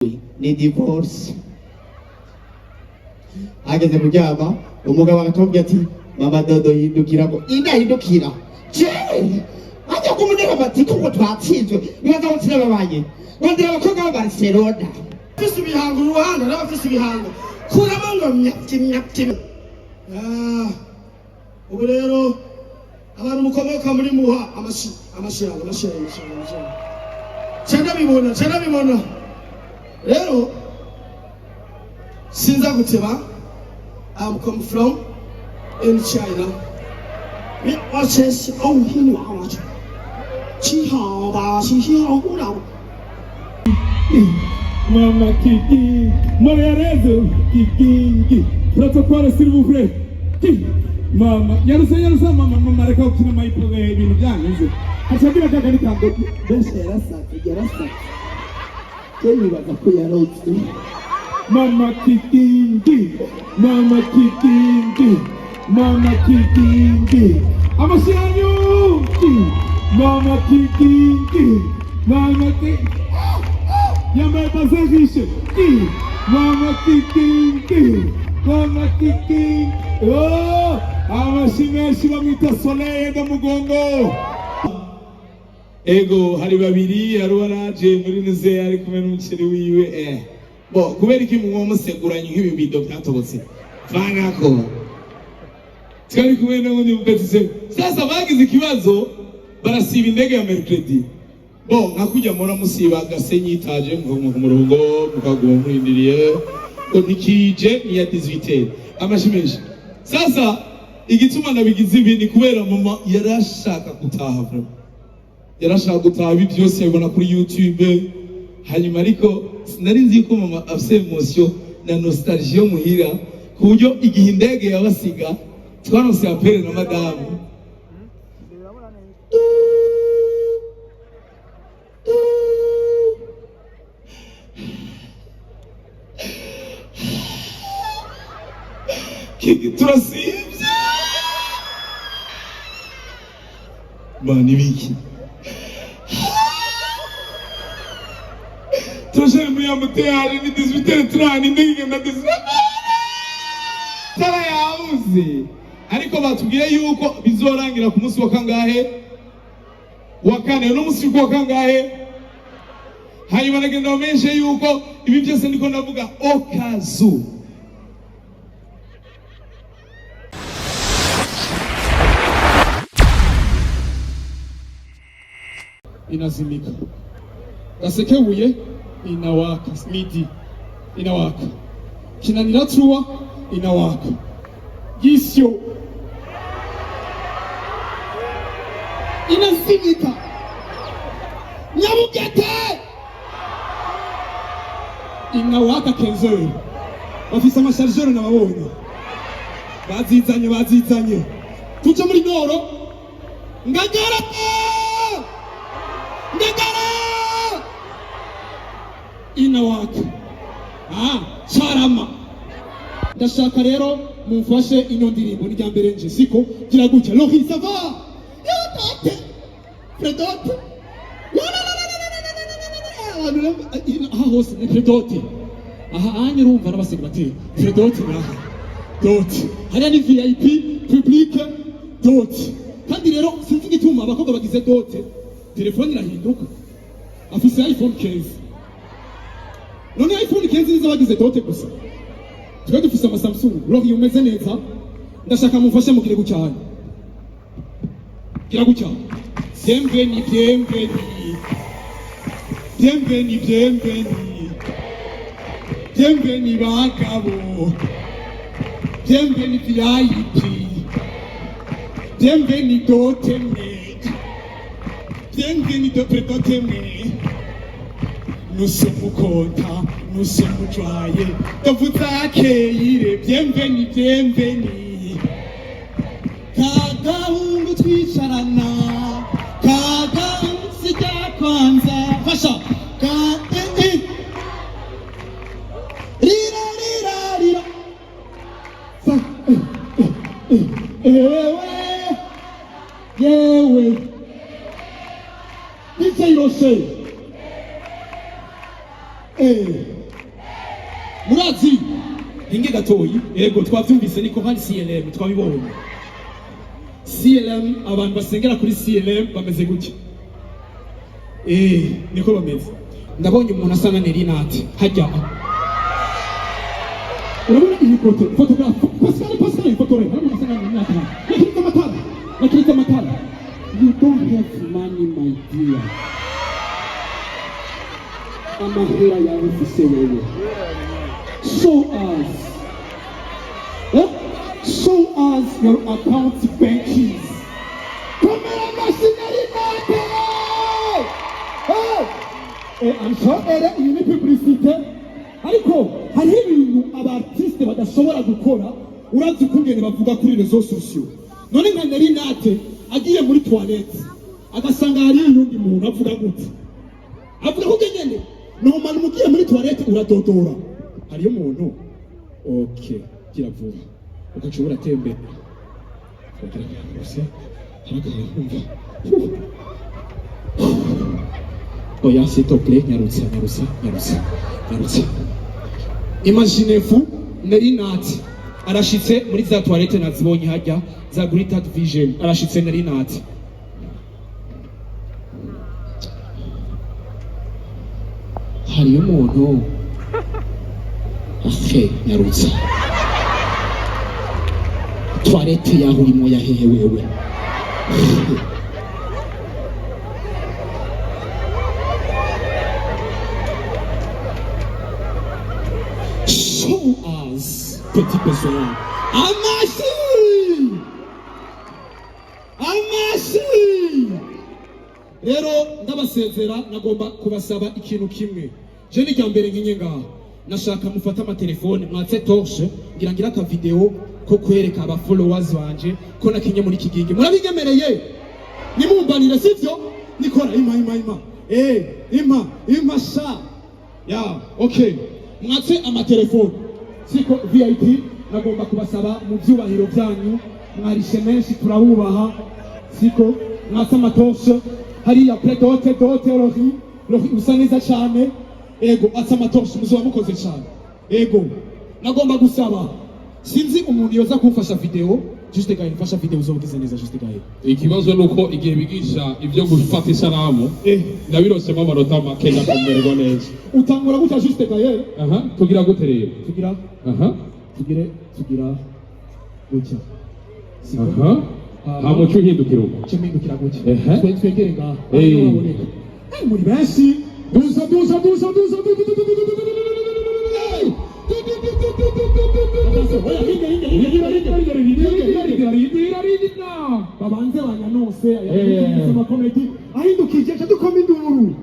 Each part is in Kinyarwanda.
ni divorce. Ageze kuryama umugabo agatubwira ati mama Dodo yindukira ko indahindukira jewe ajya kumunera bati kuko twatsinzwe nibaza ko tirababaye bandira abakobwa ba Barcelona fisi bihango uruhanga n'abafisi bihango kuramo ngo myapti ubu rero abantu mukomoka muri muha amashira cyane bibona rero sinza guteba. I'm come from in China. Me watches oh he watch. 七号吧，七号胡闹。 Mama Kiki, Mariarezo, Kiki, protocolo s'il vous plaît. Mama, yarusa mama reka ukina mayipo ibintu byanze. Achagira kaka nikango. Beshe yarasa. Keni baza ko yarotse. Mama Kiki, Mama Kiki, Amashanyo, Mama Kiki, Mama Kiki. Yambaye passagishe, Mama Kiki, oh, abashimeshi bamwita Soleil do mugongo. Ego hari babiri yarwaraje muri nize ari kumwe n'umuceri wiwe bo kubera iki mu museguranye nk'ibibido byatobotse vanga ko twari kumwe n'undi mugatize sasa bagize ikibazo barasiba indege ya Mercredi bo nkakujya mora musiba gasenyi itaje mu murongo mukaguma murindiriye ko nikije ni ya 18 amashimeshi sasa igituma nabigize ibi ni kubera mama yarashaka gutaha yarashaka gutaha ibi byose yabona kuri YouTube hanyuma ariko sinari nzi ko mama afise emotion na nostalgie muhira ku buryo igihe indege yabasiga twanose apere na madamu Kiki turasivye mani biki Toshemu ya muteyari ni 18:30 ndege na 18 Tara yauzi ariko batubwiye yuko bizorangira ku munsi wa kangahe wa kane no munsi wa kangahe hanyuma nagenda bamenyeshe yuko ibi byose ndiko ndavuga okazu inazimika Gasekebuye inawaka midi inawaka Kinanira Truwa inawaka Gisyo inazimika Nyabugete inawaka Kenzeri bafise amasharijeri n'ababonye bazizanye tuje muri Noro Ngagara inawaka Charama ndashaka rero mumfashe ino ndirimbo ni ryambere nje siko kiragutya Lohi ça va yo Predote aha hose ni Predote aha anye urumva n'abasenge bateye Predote naha Dote hariya ni VIP public Dote kandi rero sinzi igituma abakobwa bagize Dote telefone irahinduka afise iPhone 15 none iPhone 15 nizo bagize Dote gusa twe dufise ama Samsung Lohi umeze neza ndashaka mufashe mu kirego cyane bienvenue bagabo bienvenue VIP bienvenue Dote bienvenue de Predote nous sommes contents, nous sommes joyeux de vous accueillir. Bienvenue. Kagahungu twicarana, kagahungu sijya kwanza. Fasha, Rira. Yewe. Nitse Yose. murazi hinge gatoyi yego twavyumvise niko hari CLM twabibonye CLM abantu basengera kuri CLM bameze gutya niko bameze ndabonye umuntu asa na Nerinati hajya urabona iyi photographe Pascal photore urabona asa na Nerinati nakirika matara you don't have money my dear amahera yawe ufise wewe show us your account banking. Kamera machinery mate. I'm sure iyi ni publicité. Ariko hari ibintu abartiste badashobora gukora urazi kungene bavuga kuri réseaux sociaux. None nka Nerinate agiye muri toilette agasanga hari undi muntu avuga gute. Avuga ko nyene no manu mugiye muri toilette uradodora. Hari umuntu okay kiravuga ukacubura tembe kugira ngo harakaye oya s'il te plaît nyarutsa imaginez-vous Nerinati arashitse muri za toilette nazibonye hajya za Greater Vision arashitse Nerinati hari umuntu nyarutsa toilette yaho urimo yahehe wewe show us petit personnel amashi rero ndabasezera nagomba kubasaba ikintu kimwe je ni cyambere nkinye ngaho nashaka mufata amatelefone mwatse torche ngira aka video ko kwereka aba followers banje ko nakinye muri kigingi murabigemereye nimumbanire sivyo nikora ima sha ya okay mwatse amatelefone siko VIP nagomba kubasaba mu byubahiro byanyu mwarishe menshi turabubaha siko mwatse amatoshe hariya predote rohi usa neza cyane ego atse amatoshe muzoba mukoze cyane ego nagomba gusaba sinzi umuntu yoza kumfasha video juste gahe mfasha video uzobugize neza juste gahe ikibazo nuko igihe bigisha ibyo gufata isanamu ndabirosemo amanota make ndakomererwa neza utangura gutya juste gahe tugira gute rero tugira gutya hamuco uhindukira uko mpindukira gutya twegere ngaha muri benshi duza babanze banyanose amakomedi ahindukije dukoma induru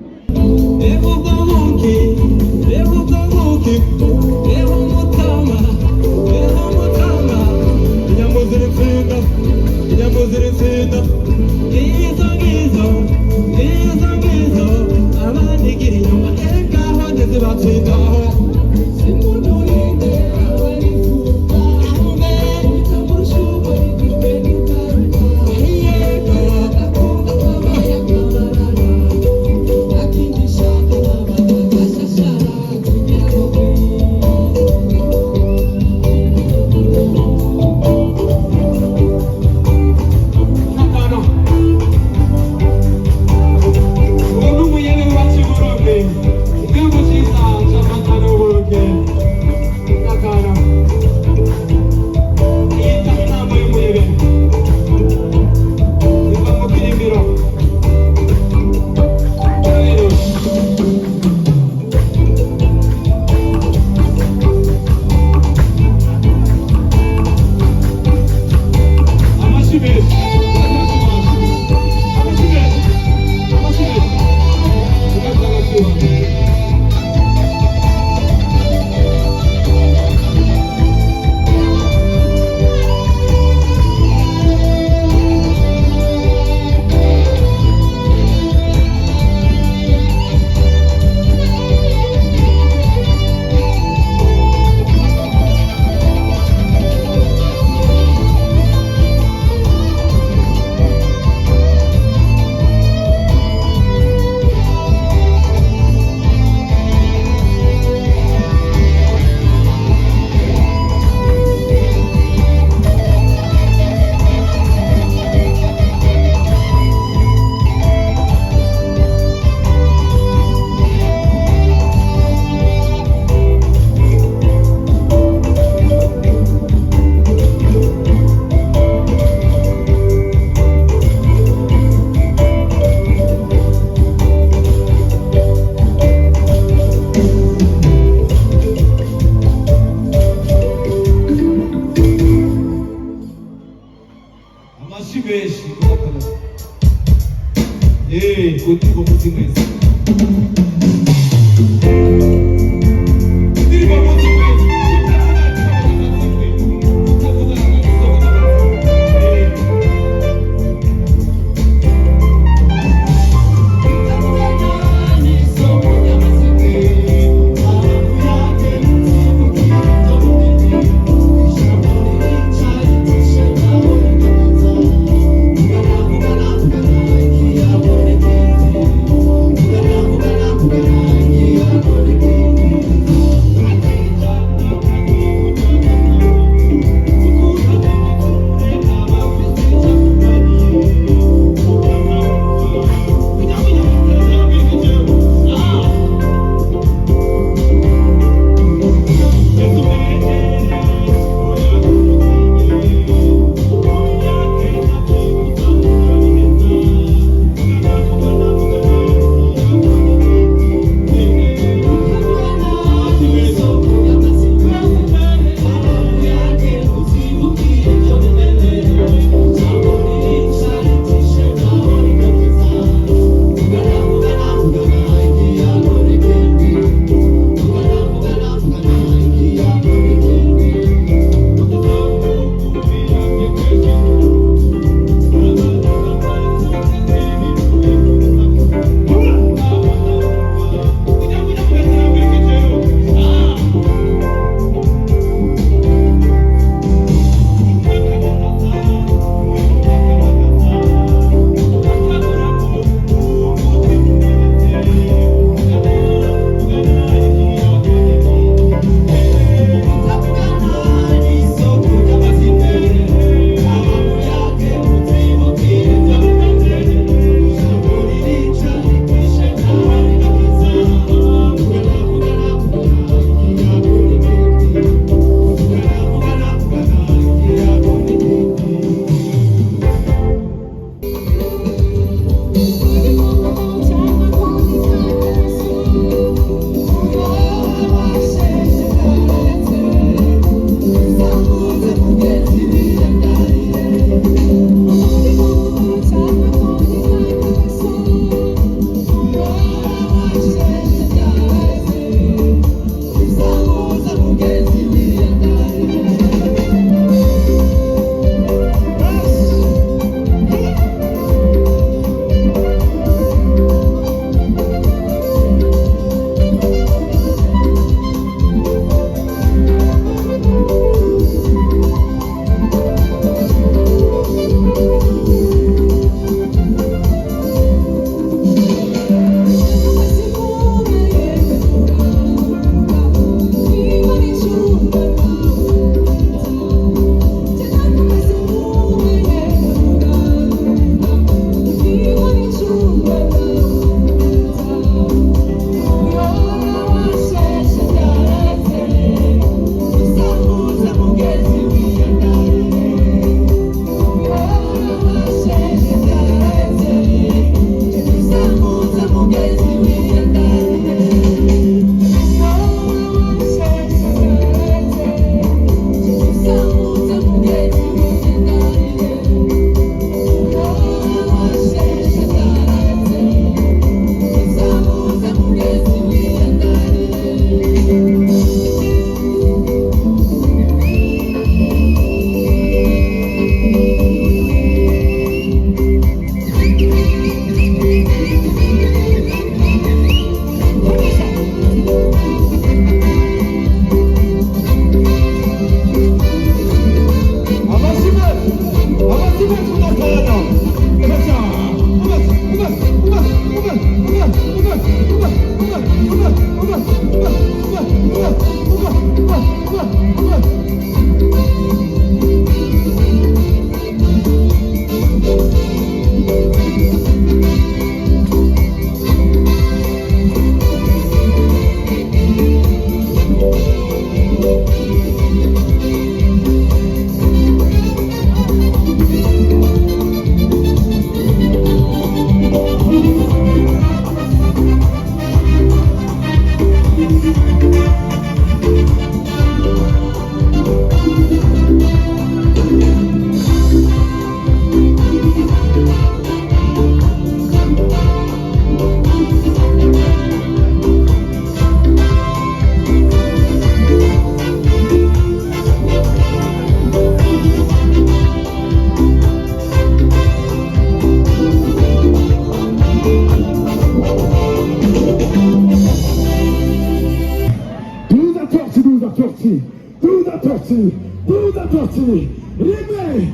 rimwe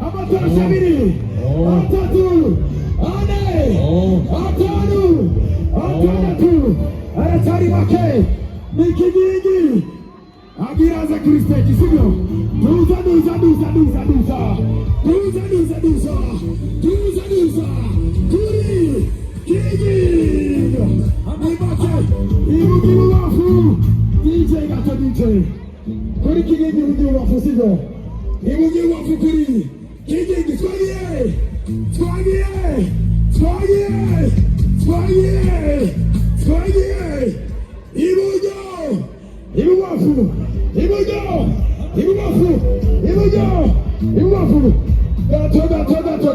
amatorero abiri atatu ane atanu atandatu aracyari make n'ikigingi agiraza Kristeki sibyo duza turi kigingi amibake ibugibu wafu DJ gato DJ kuri kigingi ibugibu wafu sibyo ibugibu wafu kuri kigingi twagiye ibuwafu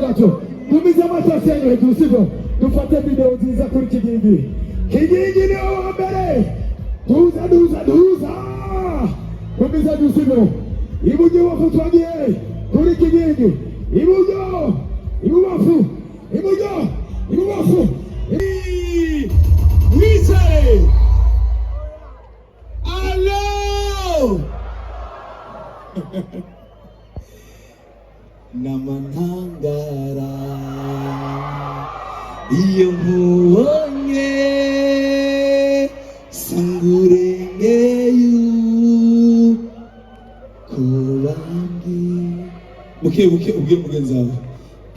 gato tumize amatasi yanyu tusigo dufate video nziza kuri kigingi ni wa mbere duza tumize dusigo ibuwafu twagiye kuri kigingi ibuwafu wicaye alo n'amantangara iyo nkubonye sangurengeye ko bandi buke ubwire mugenzi wawe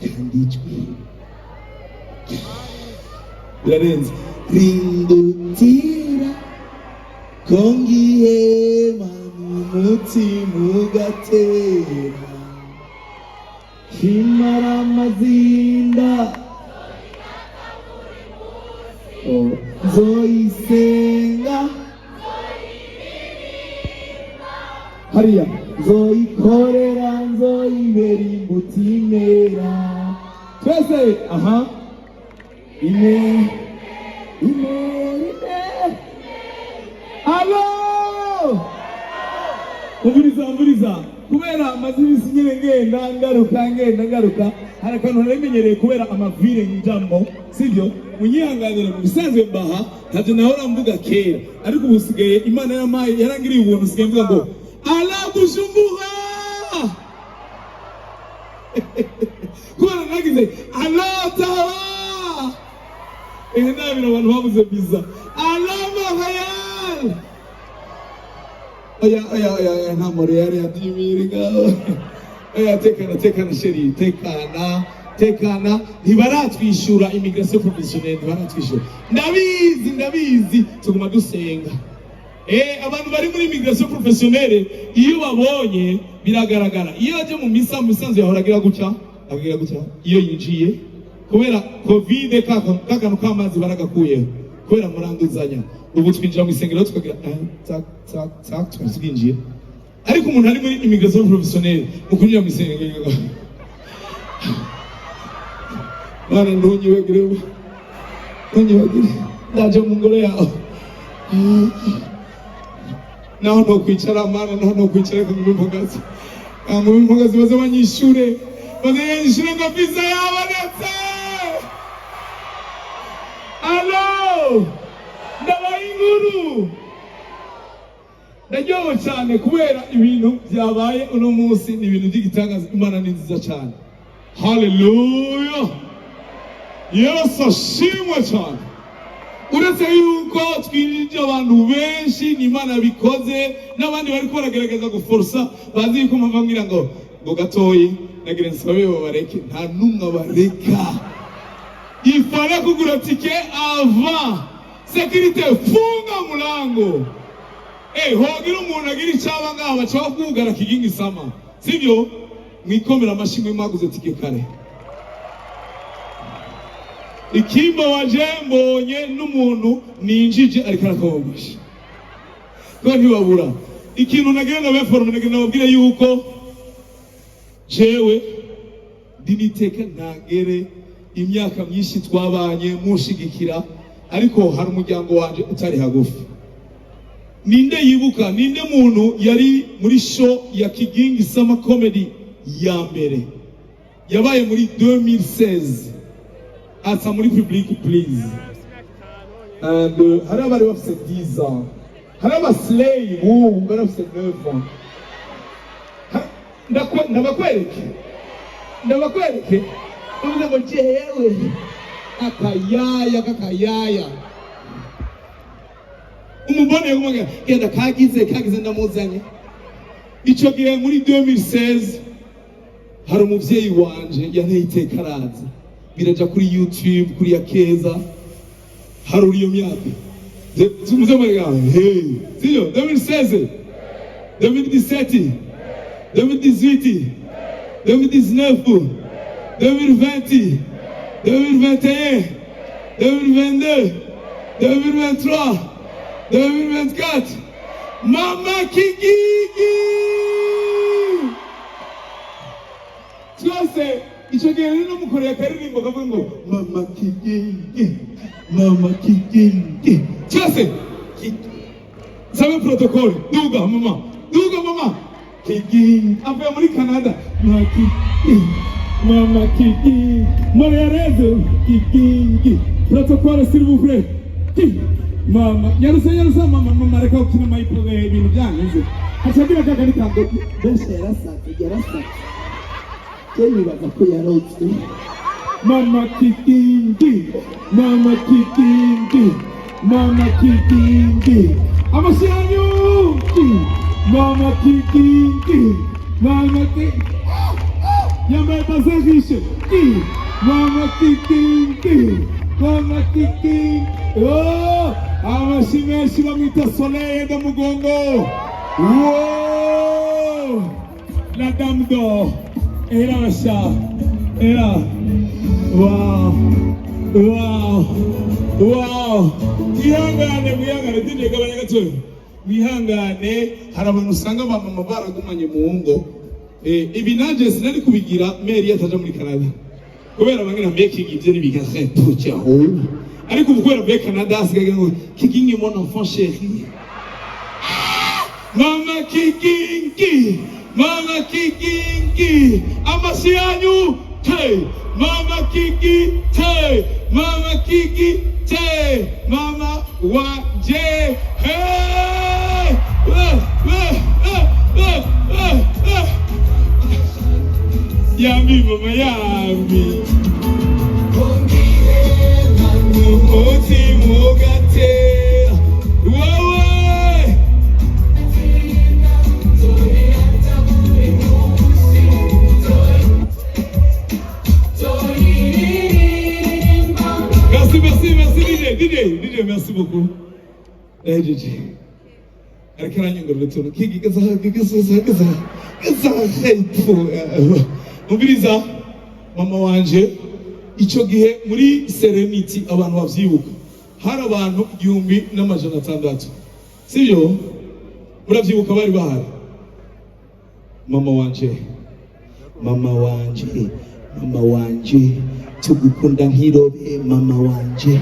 kandi ijwi birarenze rindutira kongihema n'umutima ugatera himara amazinda nzoyisenga hariya nzoyikorera nzoyibera imbutimera twese aha ime alo umviriza kubera amaze iminsi nyine ngenda ngaruka hari akantu narimenyereye kubera amavire njamo sibyo munyihanganira mu bisanzwe mbaha ntacyo nahora mvuga kera ariko ubu usigaye imana y'amaye yarangiriye ubuntu usigaye mvuga ngo alagushumbuha kubera nagize alatawa nta bintu abantu babuze biza alama hayal oya nta moreyari yadimiringa oya tekana sheri tekana ntibaratwishyura immigration professionnelle ntibaratwishyura ndabizi tuguma dusenga abantu bari muri immigration professionnelle iyo babonye biragaragara iyo aje mu misanzu yahora agira gutya iyo yinjiye kubera covid kakanu k'amazi baragakuyeho kubera muranduzanya ubu twinjira mu isengero tukagira twinjiye ariko umuntu ari muri immigration professionnelle mu kunyura mu isengero bana ntunyibagire ndaje mu ngoro yawe naho no kwicara mu impogazi baze banyishure ngo visa yabonetse alo ndabaye inkuru ndaryohewe cyane kubera ibintu byabaye uno munsi ni ibintu by'igitangaza imana ni nziza cyane haleluya yesu ashimwe cyane uretse yuko twinjije abantu benshi ni imana yabikoze n'abandi bari baragerageza guforosa bazi yuko mpamvu mbwira ngo gatoyi nagira nsabe babareke nta numwe abareka ifara kugura tike ava sekirite funga mulango hogira umuntu agira icyaba ngaho bacaho bwugara kigingi sama sibyo mwikomera amashimwe mwaguze tike kare ikimba waje mbonye n'umuntu ninjije ariko arakomosha ko ntibabura ikintu nagenda beforme nagenda babwire yuko jewe diniteka ntagere imyaka myinshi twabanye mushigikira ariko hari umuryango wanje utari hagufi ninde yibuka ninde muntu yari muri show ya Kigingi Sama Comedy ya mbere yabaye muri 2016 asa muri public please and hari abari bafite 10 ans hari abaslay bari bafite 9 ans ndabakwereke uvuze ngo jewe akayaya umubone kumwe genda kagize ndamuzanye icyo gihe muri 2016 hari umuvyeyi wanje yanteye iteka araza biraja kuri YouTube kuri ya Keza hari uriyo myaka tumuze muri gawe sio 2016 2017 2018 2019 2020 2021 2022 2023 2024 Mama Kigingi twese icyo gihe rero mukorera akaririmbo kavuga ngo Mama Kigingi twese sabe protocol duga mama Kigingi avuye muri Canada Mama Kigingi Mariarezo Kigingi protocol s'il vous plaît Mama, nyarusa mama reka ukina mayipo ibintu byangize. Hashabira kaka nikango benshi yarasatse. Keni baza ko yarotse. Mama Kigingi. Amashanyu. Mama Kigingi. Yambaye bazagishe. Mama Kigingi. Oh, amashimwe bamwita Soleil de Mugongo. Wow, la dame d'or. Era basha. Era. Wow. Mwihangane dinde gabanya gato. Mwihangane hari abantu usanga mama baragumanye mu ngo. Ibi naje sinari kubigira Mary yataje muri Canada. Kubera bangira making ibyo nibigase tucyaho. Ariko ubukora muri Canada asigaye ngo Kigingi mon enfant chéri. Mama Kigingi. Amasianyu te. Mama Kigingi te. Mama wanje. Hey! Yami mama yami. Moti mugate. Wewe. DJ, merci beaucoup. DJ. Arikanya ngoro tono. Kiki gaza. Mubiriza mama wanje icyo gihe muri Serenity abantu bavyibuka hari abantu 1,600 sibyo muravyibuka bari bahari mama wanje tugukunda nkirobe mama wanje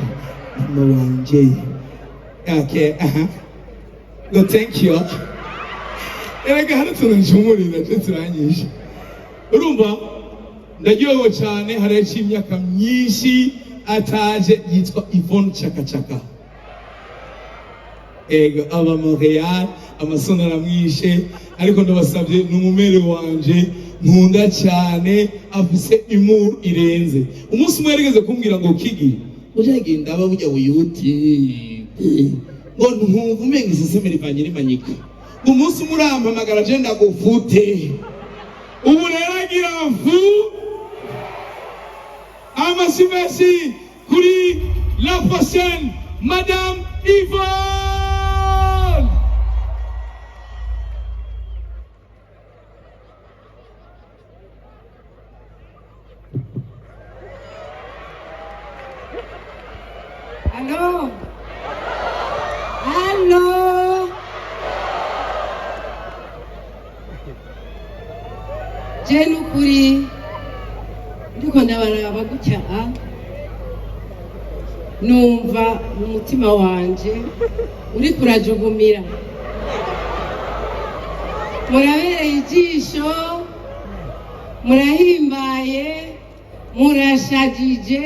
okay no thank you erega hari tunjumurira turanyisha urumva ndagyowe cyane hareci imyaka myinshi ataje yitwa Yvonne Chaka ego aba Montreal amasona ramwishe ariko ndabasabye numumere wanje nkunda cyane afise imuru irenze umunsi umwe yarigeze kumbwira ngo Kigi ujagenda aba bujya buyuti ngo ntumva umenga isesemeri vanyiri manyika umunsi murampamagara je ndagufute ubu rero agira mfu amashimesi kuri la prochaine Madame Yvonne je n'ukuri ndiko ndabaraba gutya numva mu mutima wanje uri kurajugumira murabereye ijisho murahimbaye murashajije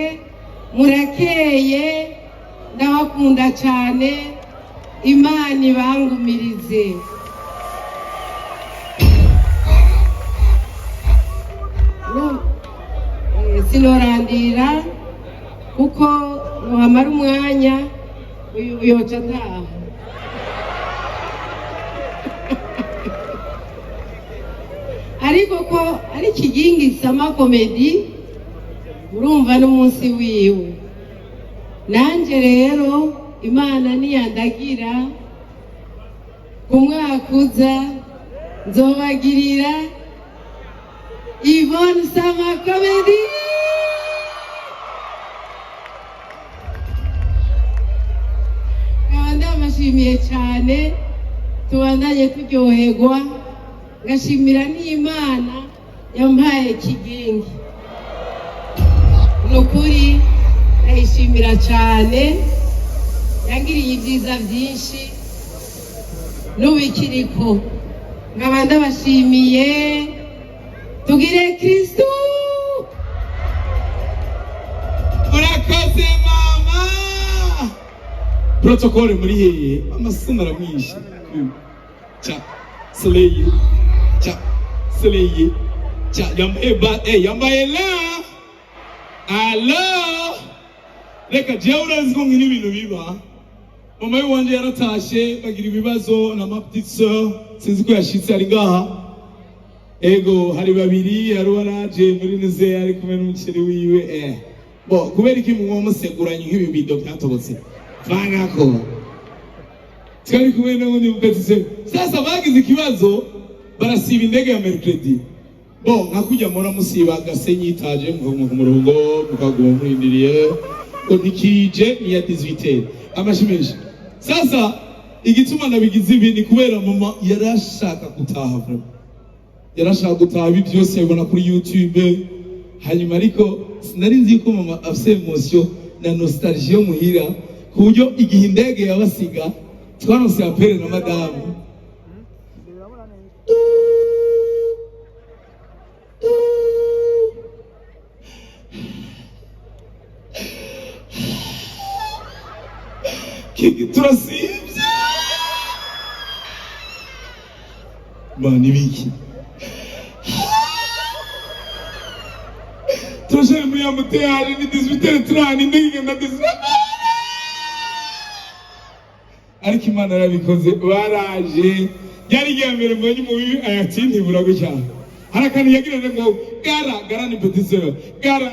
murakeye ndabakunda cyane Imana ibangumirize sinorandira kuko muhamara umwanya uyoca ataha ariko ko ari kigingisama komedi urumva n'umunsi wiwe nanje rero Imana niyandagira ku mwaka uza nzobagirira Yvonne Sama Comedy ndabashimiye cyane tubandanye turyoherwa ngashimira n'Imana yampaye kigingi nukuri ndayishimira cyane yangiriye ibyiza byinshi n'ubikiriko nkaba ndabashimiye tugire Kristo urakoze mama protokole muri hehe amasuna aramwishe cha Soleil cha yambaye la alo reka jewe urazi ko nkiri ibintu biba mama wanje yaratashe bagira ibibazo na ma petite sœur sinzi ko yashitse ari ngaha ego hari babiri hari waraje muri nize ari kumwe n'umukiri wiwe bo kubera iki mwo museguranye nk'ibibido byatobotse vangako twari kumwe n'undi mupetise sasa bagize ikibazo barasiba indege ya mercredi bo nkakujya mura musiba gasenyitaje mu murongo mukaguma murindiriye ko nikije ni ya 18 amashimeje sasa igituma nabigize ibi ni kubera mama yarashaka gutaha yarashaka gutaha ibi byose abona kuri YouTube hanyuma ariko sinari nzi ko mama afise emotion na nostalgie yo muhira ku buryo igihe indege yabasiga twaronse apere na madamu kiki turasivye bani biki turashaka muri ya muteyari ni 18:30 indege na 19 ariko Imana yarabikoze baraje yari yambere mbonye umubi ayatindi burago cyane harakani yagirane ngo gara ni petite sœur gara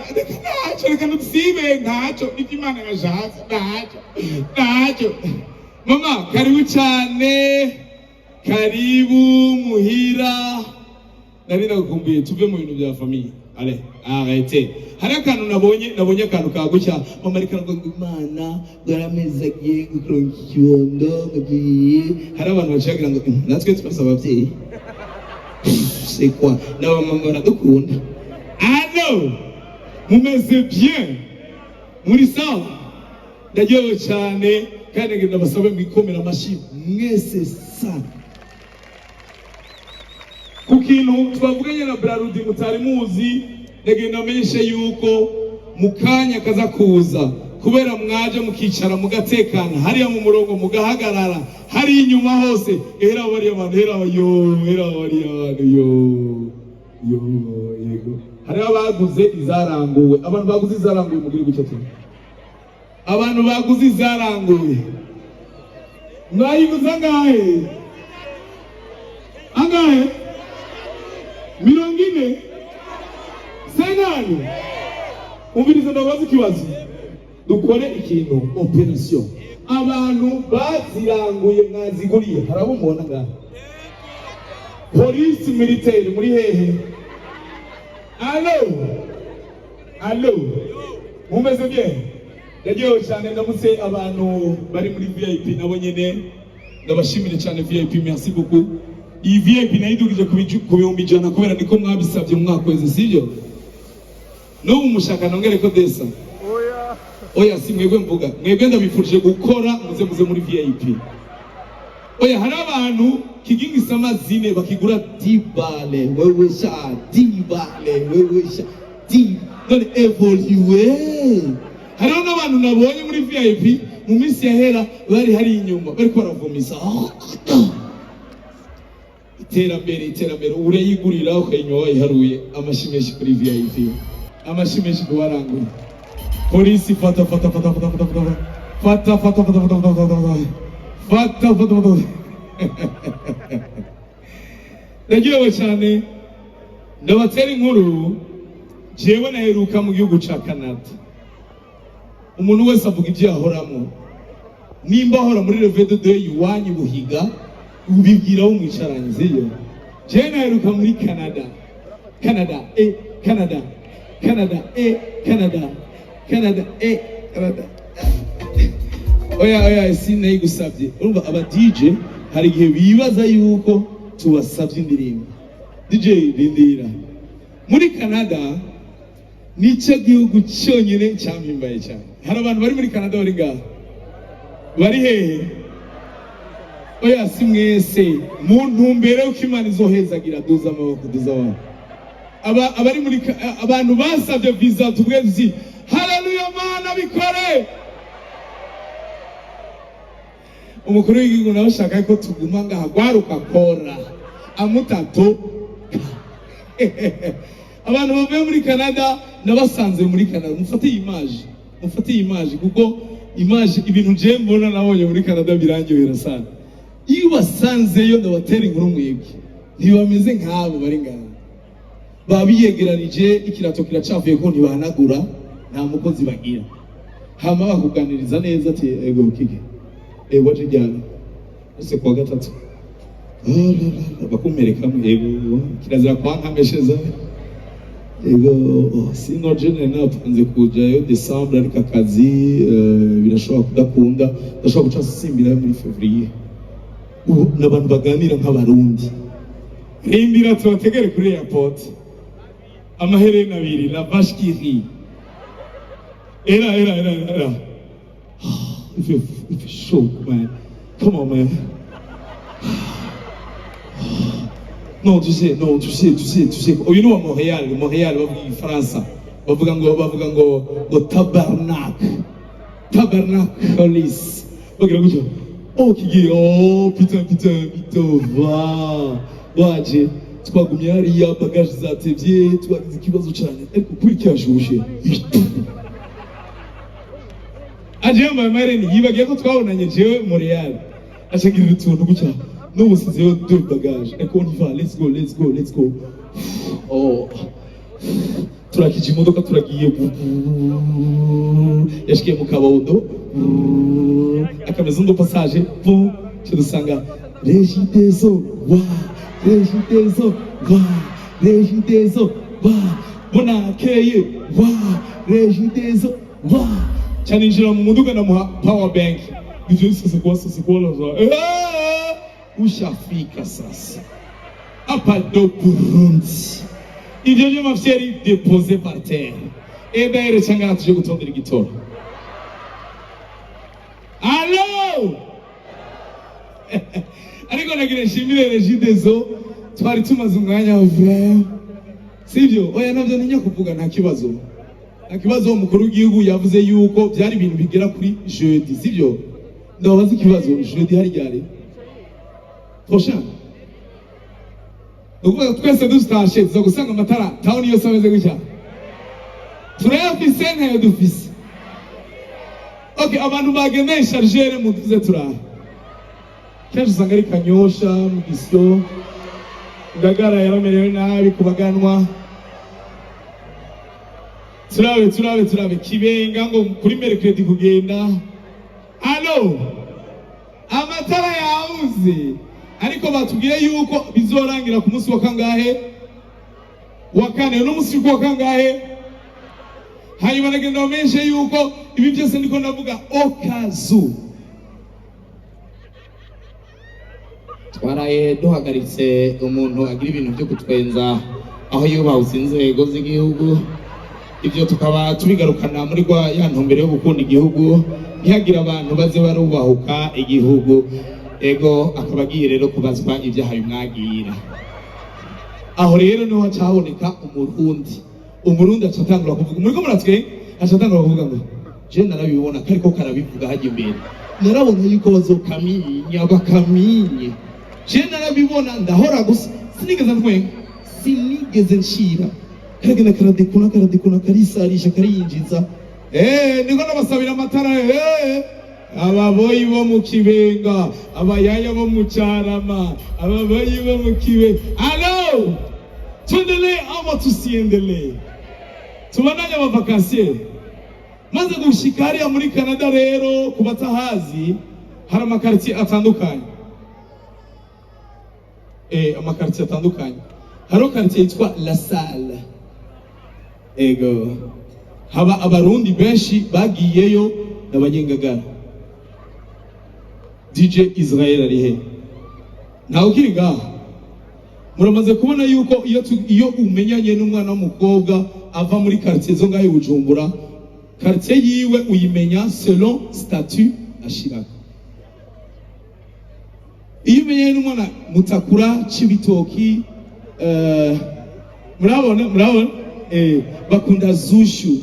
reka ntusibe ntacyo Imana yashatse ntacyo mama karibu cyane karibu muhira nari nagukumbuye tuve mu bintu bya famille ale arrêtez hari akantu nabonye akantu kagucya mama ariko ngo Imana yaramezagiye gukuronka ikibondo ngagiye hari abantu bacagira ngo natwe twasaba ababyeyi c'est quoi na mama baradukunda allo mumeze bien muri sawa ndajyewe cyane kandi ngenda basabe mwikomera amashi mwese sana ku kintu twavuganye na Brarudi mutari muzi ndagenda amenyeshe yuko mukanya kaza kuza kubera mwaje mukicara mugatekana hariya mu murongo mugahagarara hari inyuma hose era bari abantu yego hari abaguze izaranguwe abantu baguze izaranguwe mugire gucyo cyo abantu baguze izaranguwe mwayiguze angahe 40 senani umviriza ndabaza ikibazo dukore ikintu operation abantu baziranguye mwaziguriye harabo mubona ngaho police militaire muri hehe allo mumeze bien ndajyewe cyane ndamutse abantu bari muri VIP nabo nyene ndabashimire cyane VIP merci beaucoup iyi VIP nayidugije ku bihumbi 100 kubera niko mwabisabye mu mwaka weze sibyo n'ubu mushaka nongere ko desa oya si mwebwe mvuga mwebwe ndabifurije gukora muze muri VIP oya hari abantu kigingisa amazine bakigura dibale wewe sha dibale wewe sha none evolue hariho n'abantu nabonye muri VIP mu minsi yahera bari hari inyuma bariko baravumisa iterambere urayigurira ukayinywa wayiharuye amashimeshi kuri VIP amashimeshi kubaranguye polisi fata ndagiyewe cyane ndabatera inkuru jewe naheruka mu gihugu ca Canada umuntu wese avuga ibyo yahoramo nimba ahora muri Revedo de iwanyu Buhiga ubibwiraho mwicaranye ziyo jewe naheruka muri Canada oya sinayigusabye urumva aba DJ hari igihe bibaza yuko tubasabye indirimbo DJ rindira muri Canada nicyo gihugu cyonyine cyampimbaye cyane hari abantu bari muri Canada bari ngaha bari hehe oya si mwese mu ntumbere y'uko Imana izohezagira duza amaboko duza abari muri abantu basabye visa tubwezi haleluya Mana bikore umukuru w'igihugu nawe ashaka ko tuguma ngaha gwaruka kora amutato abantu bavuye muri Canada nabasanze muri Canada mufate iyi image kuko image ibintu je mbona nabonye muri Canada birangyohera sana iyo basanzeyo ndabatera inkuru mwebwe ntibameze nk'abo bari ngaha babiyegeranije ikirato kiracavuye ko ntibahanagura nta mukozi bagira hama bakuganiriza neza ati ego kike waje jyana ese kwa gatatu bakumereka ego kirazira kwa nkamesheza ego sino jene napanze kujayo December ariko akazi birashobora kudakunda ndashobora guca simbira muri Fevrier n'abantu baganira nk'abarundi rimbira tubategere kuri airport amaherena abiri la vache qui rit era if you show man come on man non tu sais oh you know Montréal bavuga France bavuga ngo tabernacle bagira gutyo oh kigi oh putain va waje twagumye hariya bagage zatevye twagize ikibazo cyane ariko kuri cyashushe aje mamareni yibagiye ko twabonanye jewe Montréal ashakira utuntu gutya n'ubu sizeyo de bagage ariko on va let's go oh turakije imodoka turagiye yashikiye mu Kabondo akameze ndo passage po tudusanga Regideso bonakeye Regideso chaninjira mu muduga na power bank ivyo c'est quoi là ushafika sasa hapa do Burundi ivyo byo mafyeri déposé par terre daire changana tuje gutondera igitoro allo ariko nagira nshimire Regideso twari tumaze umwanya wa sivyo oya navyo ninya kuvuga nta kibazo umukuru w'igihugu yavuze yuko byari ibintu bigera kuri jeudi sivyo ndabaza ikibazo jeudi hari ryari prochain ubwo twese dustashe zo gusanga amatara town yose ameze gutya turayafise ntayo dufise okay abantu bagemeye chargeur muduze turaha kenshi usanga ari Kanyosha mu Gisyo Ngagara yaramerewe nabi kubaganwa turabe Kibenga ngo kuri Mercredi kugenda allo amatara yabuze ariko batubwiye yuko bizorangira ku munsi wa kangahe wa kane no munsi wa kangahe hanyuma nagenda bamenyeshe yuko ibi byose ndiko ndavuga okazu twaraye duhagaritse umuntu agira ibintu byo kutwenza aho yubahutse inzego z'igihugu, ibyo tukaba tubigarukana muri ya ntumbero yo gukunda igihugu, ntihagira abantu baze barubahuka igihugu. Ego akaba agiye rero kubazwa ibyaha bimwagira. Aho rero niho hacaboneka umurundi acatangura kuvuga, muri ko muratwe acatangura kuvuga ngo je narabibona kariko karabivuga hajya imbere, narabona yuko bazokaminya bakaminye, je narabibona ndahora gusa sinigeze ntwenga, sinigeze nshira, karagenda karadikuna karisarisha kariyinjiza. Niko nabasabira amatara, ababoyi bo mu Kibenga, abayaya bo mu Cyarama, ababoyi bo mu Kibe. Alo, tuendelee ama tusiendelee? Tubandanye amavakasiye. Maze gushika hariya muri Canada rero, ku batahazi hari amakaritiye atandukanye. Amakaritiye atandukanye. Hariho karitiye yitwa La Salle. Ego. Haba abarundi benshi bagiyeyo n'abanyengagara. DJ Israel ari he? Ntawe ukiri ngaho. Muramaze kubona yuko iyo umenyanye n'umwana w'umukobwa ava muri quartier zo ngaho Bujumbura, quartier yiwe uyimenya selon statut ashiraka. Iyo umenyanye n'umwana Mutakura, Cibitoki, murabona bakunda Zushu,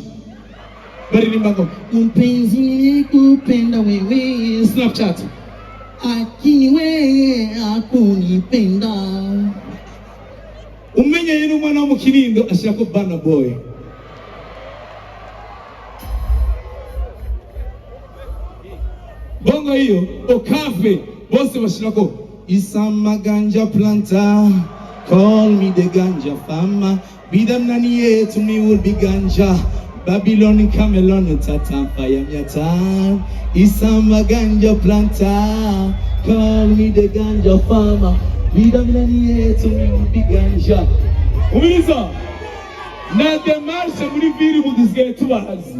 baririmba ngo umpenzi nikupenda wewe, Snapchat akini wewe akunipenda. Umenyanye n'umwana wo mu Kinindo ashirako Burna Boy. Bongo hiyo Okafe bose bashirako Isama ganja planta, call me the ganja farmer, bidam nani yetu me will be ganja, Babylon Camelon tata fire myata. Isama ganja planta, call me the ganja farmer, bidam nani yetu me will be ganja. Umiliza na demarche muri viri mudisigaye tubahazi.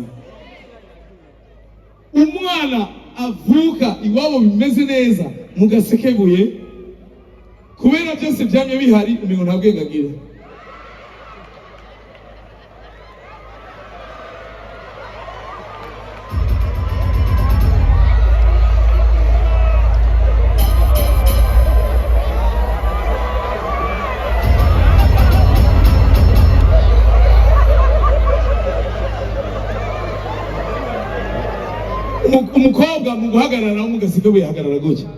Umwana avuka iwabo bimeze neza mugasekebuye, kubera byose byamye bihari, umuntu ntabwengagira. Umukobwa mu guhagarara mugasekebuye hagarara gutya.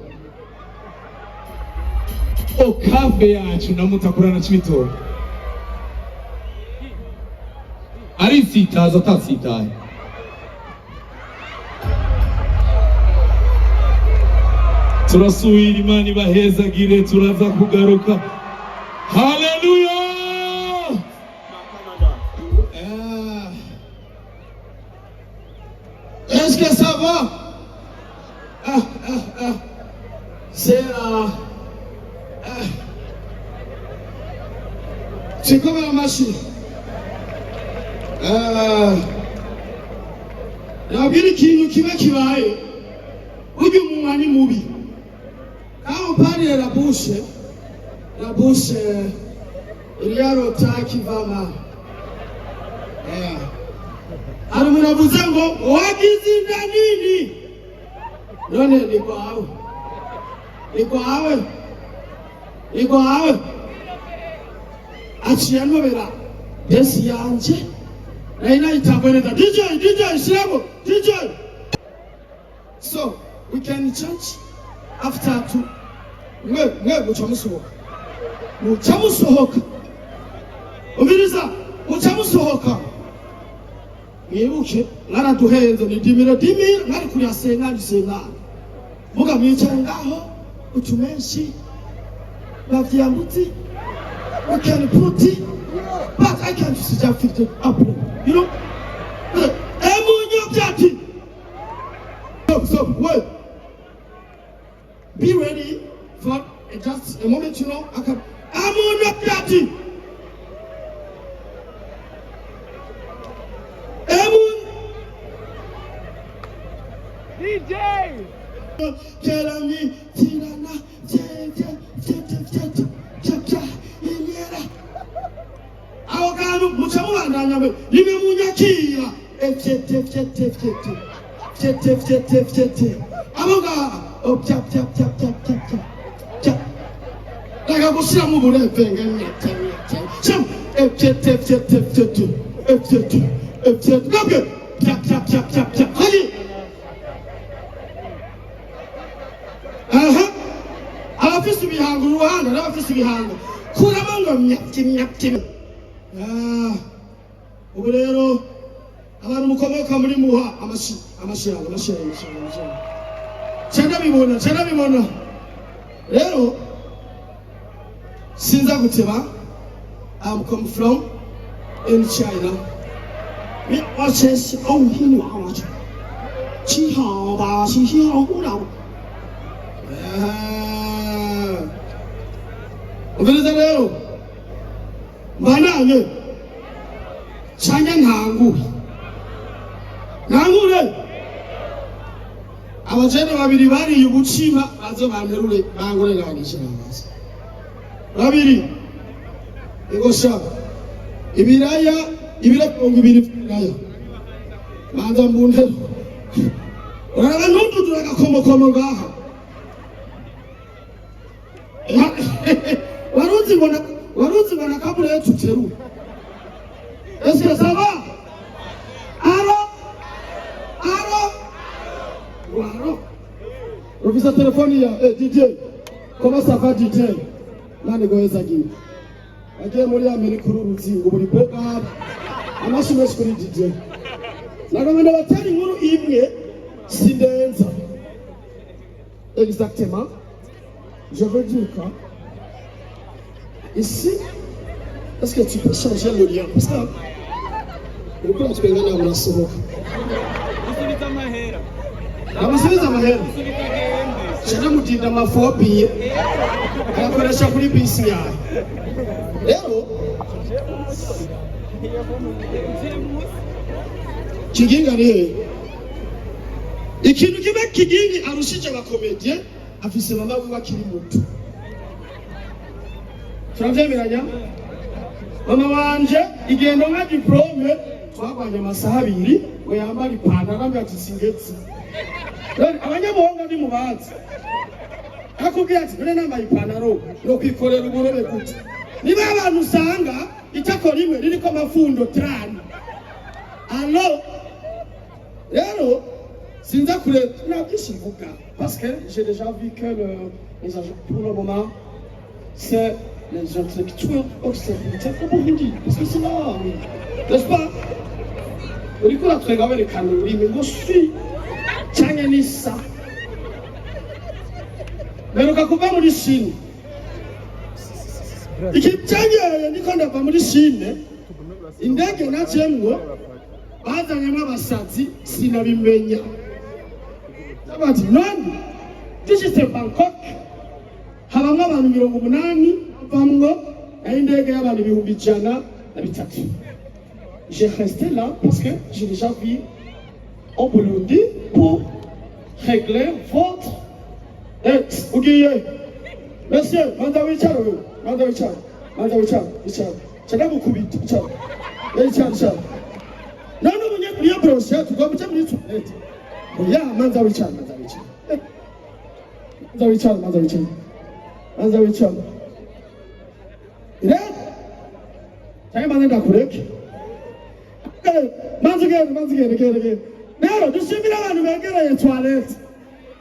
Okafe yacu na Mutakura na Cibitoke arisitaza atasitaye. Turasubira, Imana ibahezagire, turaza kugaruka. Haleluya! Est-ce que ça va? C'est comme la machine. Nabwira ikintu kiba kibaye, ujya umunwa ni mubi. Quand on parle de la bouche, il y a le temps qui va mal. Hari umuntu avuze ngo wagize inda nini, none ni kwawe aciye anobera desi yanje nari nayitambuye neza. DJ shiramo DJ. So we can change after two. Mwe mucamusohoka umiriza, mucamusohoka. Mwibuke mwaraduhenze ni dimira mwari kuriyasenga muga mwicaye ngaho utumenshi bavyambutse. We can put it, but I can't just fit it up, you know. So wait, be ready for just a moment, you know. I'm on your daddy. DJ! nyamwe nimunyakira aboga daga gushyira mu burepenge abafise ibihango uruhanga n'abafise ibihango kuramo ngo myakimyakimya ubu rero abantu mukomoka muri muha amashiranga cyane bibona rero sinza guteba I'm come from in China mi watches oh hini wa watch chi hao ba chi hao hu lao ubiriza rero mbananye cyanya ntangure abajene babiri bariye ubuciba bazo banterure bangure ngabanyisha amazi babiri igosha ibiraya ibirakongo ibiraya manza mbunde urara nutudura gakomokomo ngaha waruzi bona kabure yetuteru ese saba aro Professeur téléphone ya DJ comment ça va DJ nani goyeza gini agiye muri Amerika uruzingo buri boga amashimwe kuri DJ nagomba batari inkuru imwe sindenza exactement je veux dire quoi ici est-ce que tu peux changer le lien parce que pourquoi tu peux gagner un bracelet amusubiza amahera cyane mutinda amafobi arakoresha kuri bisi yawe rero kiginga ni ikintu kibe kigingi arushije abakomedie afise mama we bakiri muto turavyemeranya mama wanje igendo nka diplome twagwanye amasaha abiri ngo yambara ipantaro ambaye atisingetse abanyamuhonga ndi mubazi akubwira ati none nambaye ipantaro no kwikorera uburobe gute niba abantu usanga itako rimwe ririko amafundo 30 alors rero sinza kure nabishivuga parce que j'ai déjà vu que les agents pour le moment c'est les intellectuels occidentaux comme on dit parce que c'est là n'est-ce pas uriko uratwenga werekana ururimi ngo shi cyane nisa meruka kuva muri Chine ikibyangeye niko ndava muri Chine indege nacemwo bazanyemo abasazi sinabimenya abati none dushitse Bangkok habamwe abantu 80 bamwo indege y'abantu 103. J'ai resté là parce que j'ai déjà vu au Burundi pour régler votre ex. Ougiye. Monsieur, manda wicharo. Chana mukubita wicharo. Wicharo. Nano munye priya brosha tugomucha muri toilet. Oya manda wicharo. Manda wicharo. Ire? Chana manda kureki. Manzigere. Nero dushimira abantu begereye toilette.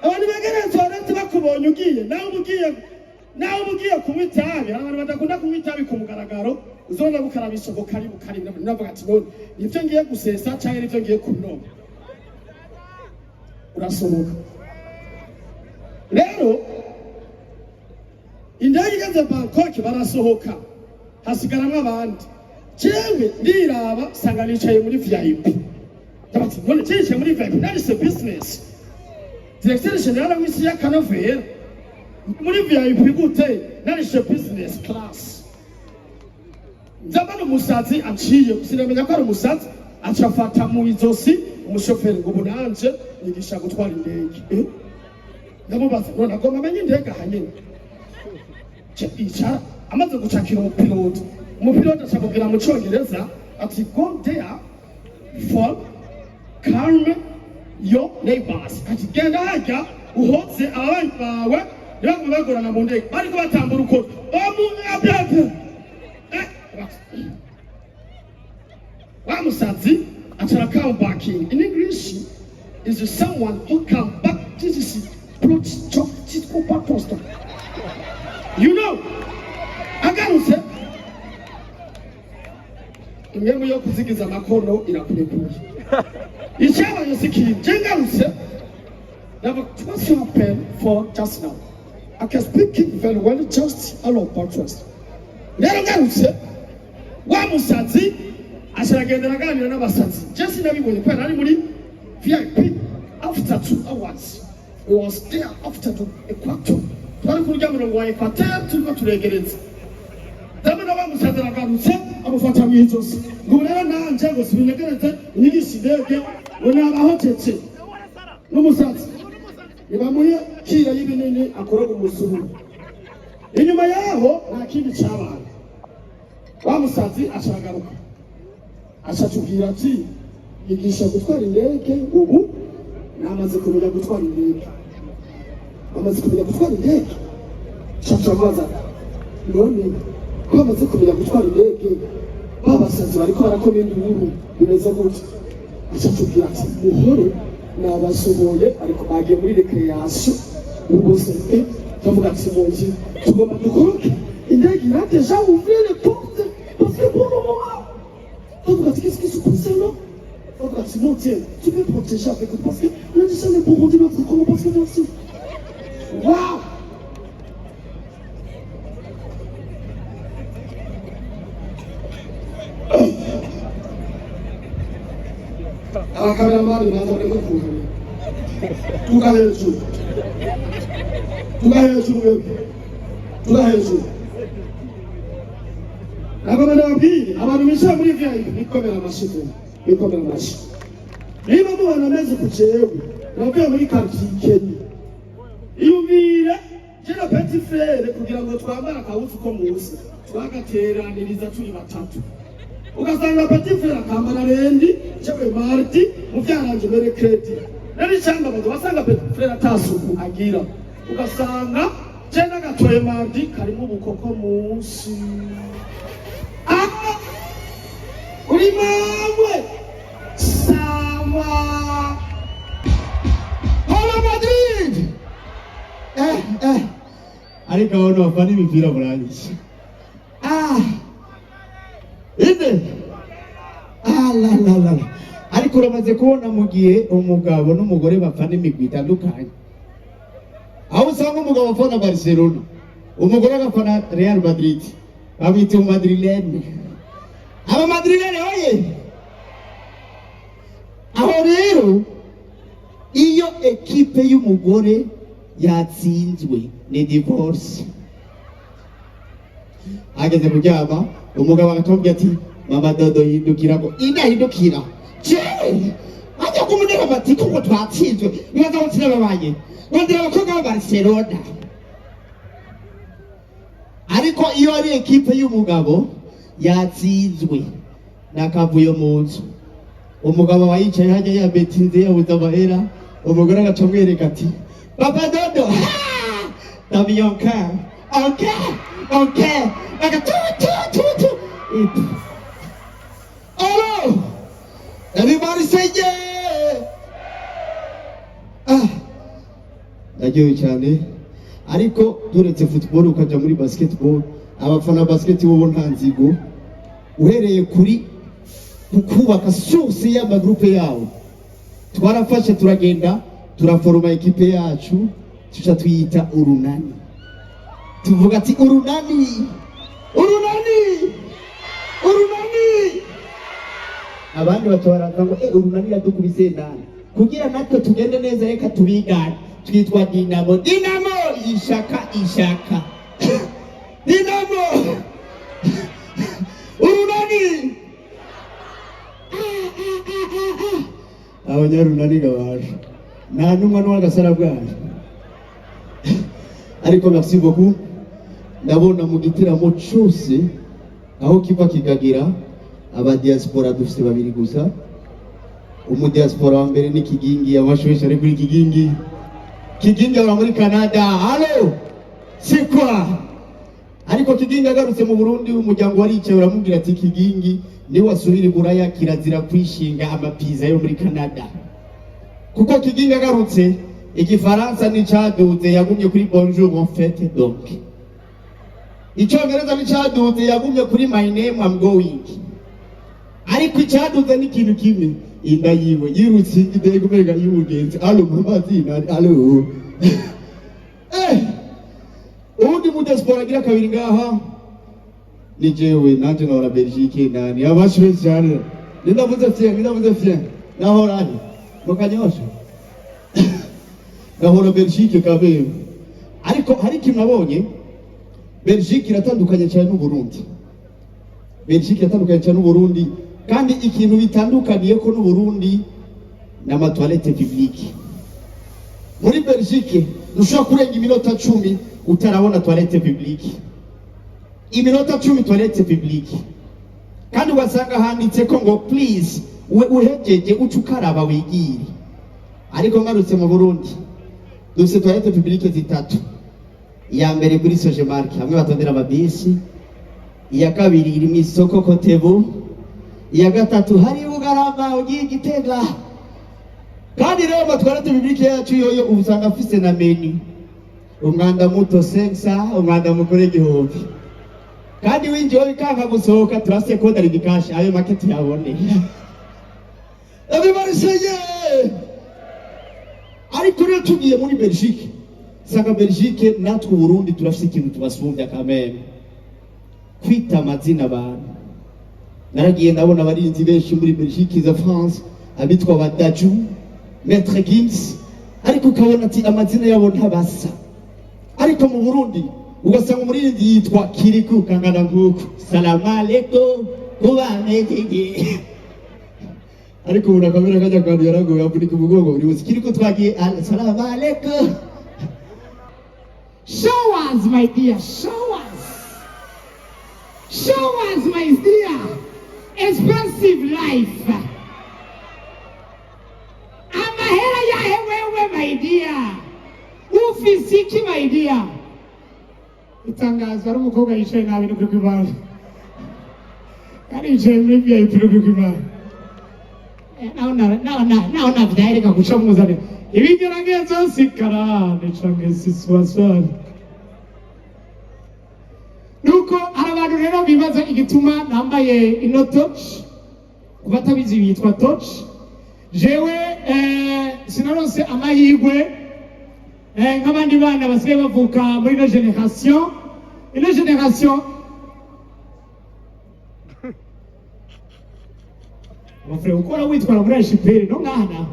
Abantu begereye toilette bakubonye ugiye. Nawe ugiye kunywa itabi. Abantu badakunda kunywa itabi ku mugaragaro. Uzona bukarabisha ngo karibu navuga ati none nivyo ngiye gusesa cyangwa nivyo ngiye kunoba. Urasohoka. Rero indege igeze Bangkok barasohoka. Hasigaramwe abandi. Jewe ndiraba sanga nicaye muri VIP. Tabati none cyice muri VIP that is a business. Directeur général w'isi ya Canovera muri VIP gute that is a business class. Ndabana umusazi aciye sinamenya ko ari umusazi acafata mu izosi umushoferi ngo bunanje nigisha gutwara indege. Ndamubaza none agomba amenye indege hanyene. Icara amaze gucakira umupilote. Umupilote acakubwira mu Cyongereza ati go there for calm your neighbors. Ati genda hajya uhoze ababanyi bawe bagorana mu ndege bariko batambura uko bamuabyaga wamusazi atara come back in English is someone who come back. This is plot chop poster. You know, agarutse imwe yo kuzigiza amakono irakurekuye icyabaye sikiri jengarutse never trust your pen for just now. I can speak it very well, just alone trust. Rero garutse wa musazi ashiragendera aganira n'abasazi just nabibonye ko ari muri VIP after 2 hours. We was there after the equator. Twari kurya murongo wa equator turiko turegereza. Ndabona wa musazi aragarutse amufata mu ijosi. Ngo rero nanje ngo sibinegereze inyigisho ndege wona abahotetse. N'umusazi nibamuye kira y'ibinini akora umusuhu. Inyuma yaho nta kindi cyabaye. Wa musazi ashagaruka. Ashatubwira ati yigisha gutwara indege ubu namaze kumenya gutwara indege. Amaze kumenya gutwara indege. Chachabaza. None ko amaze kumenya gutwara indege. Babasazi bariko barakoma induru bimeze gutya. Ashatubwira ati muhore nabasoboye ariko bagiye muri recreation ubose ndavuga ati monji tugomba dukoroke indege ira déjà ouvrir les portes parce que pour le moment qu'est-ce qui se passe là? Mon Dieu, tu peux protéger avec eux parce que on a déjà les bonbons de notre corps parce que merci. Waouh! Alors cameraman, il va entendre le coup. Tout va le jour. Tout va le jour. Tout va le jour. La caméra vie, abantu misha muri VIP bikomera amashito. Bikomera amashito. Niba mubona neza kujewe, navuye muri quartier Kenya. Iyumvira jena petit frère kugira ngo twambara akawuzi ko musi. Twagateraniriza turi batatu. Ugasanga petit frère akambara rendi, cyabe marti, muvyaranje mere credit. Nari cyangwa abantu basanga petit frère atasuku agira. Ugasanga jena gatoye marti karimo ubukoko musi. Uri mawe sawa Hala Madrid ariko aho bafana imipira burangije inde la ariko uramaze kubona mu gihe umugabo n'umugore bafana imigwi itandukanye aho usanga umugabo afana Barcelona umugore agafana Real Madrid babita Madrilene aba Madrilene oye aho rero iyo ekipe y'umugore yatsinzwe ni divorce ageze kuryama umugabo agatubwira ati mama dodo yindukira ko indahindukira ajya kumunera bati kuko twatsinzwe bibaza ko tinababaye ndira abakobwa ba Barcelona ariko iyo ari ekipe y'umugabo yatsinzwe nakavuyo mu nzu umugabo wayicaye hajya yabetinze yabuze amahera umugore agacamwereka ati papa dodo tamiyonka okay agatu alo everybody say yeah ndagiye cyane ariko turetse football ukaja muri basketball abafana basketball bo nta nzigo uhereye kuri kubaka source y'amagroupe yawo twarafashe turagenda turaforoma ekipe yacu tuca tuyita urunani tuvuga ati urunani abandi batwaraza ngo urunani yadukubise nani kugira natwe tugende neza reka tubigane twitwa Dinamo ishaka Dinamo urunani abanyarunani gabaje nta numwe n'agasara bwaje ariko merci beaucoup ndabona mu gitaramo cyose aho kiva kikagira aba diaspora dufite babiri gusa. Diaspora wa mbere ni Kigingi, amashusho ari kuri Kigingi. Kigingi aba muri Canada. Halo. Sikwa. Ariko Kigingi agarutse mu Burundi, umuryango waricaye uramubwira ati Kigingi ni wasubira Buraya kirazira kwishinga amapiza yo muri Canada. Kuko Kigingi agarutse igifaransa ni cyaduze, yagumye kuri bonjour en fait donc. Icyongereza ni cyaduze, yagumye kuri my name I'm going. Ariko icyaduze ni ikintu kimwe, inda yiwe yirutse ideye kumega y'ubugenzi. Allo mabazina, allo. Ubundi mu diaspora agira kabiri ngaha ni jewe nanje na Belgique nani abashwe cyane. Ndavuze fien naho rani mukanyosha. Naho Belgique kabe. Ariko hari ikintu nabonye, Belgique iratandukanye cyane n'u Burundi. Belgique iratandukanye cyane n'u Burundi, kandi ikintu bitandukaniye ko n'u Burundi n'ama toilette publique. Muri Belgique nushobora kurenga iminota 10 utarabona toilette publique. Iminota 10 toilette publique. Kandi wasanga handitse ko ngo please uhejeje ucukaraba wigiri. Ariko ngarutse mu Burundi dufite toilette publique zitatu. Iya mbere kuri Sojemark hamwe batondera amabisi, iya kabiri iri mu isoko Kotebu, iya gatatu hari Bugarama ugiye Gitega. Kandi rero amatwarete publique yacu yoyo ubusanga afise na menu. Umwanda muto 500, umwanda mukuru 1000. Kandi winjiye bikanga gusohoka turase ko dari bikashi ayo market yabone. Everybody say yeah. Ariko rero tugiye muri Belgique. Sanga Belgique natwe Burundi turafise ikintu tubasumbya kameme. Kwita amazina abantu. Naragiye ndabona abarinzi benshi muri Belgique za France, abitwa Badaju, Maître Gims, ariko ukabona ati amazina yabo ntabasa. Ariko mu Burundi ugasanga umurinzi yitwa Kiriku kangana nguko. Salamu alaikum kubanegege. Ariko unakamera kaja kandi yarago yavunika umugongo uri Kiriku twagiye salamu alaikum. Show us, my dear, show us. Show us, my dear, expensive life. Amahera ya hewewe, my dear. Ufisiki, my dear. Itangazo ari umukobwa yicaye nabi no kwibana. Kandi yicaye muri VIP no kwibana. Naona vidaireka guca muzane. Ibigeragezo sikara nechange siswaswani. Nuko hari abantu rero bibaza igituma nambaye ino touch, kubatabizi bitwa touch. Jewe sinaronse amahirwe nk'abandi bana basigaye bavuka muri ino generation. Ino generation Mufre ukora witwara muri HPR no ngana.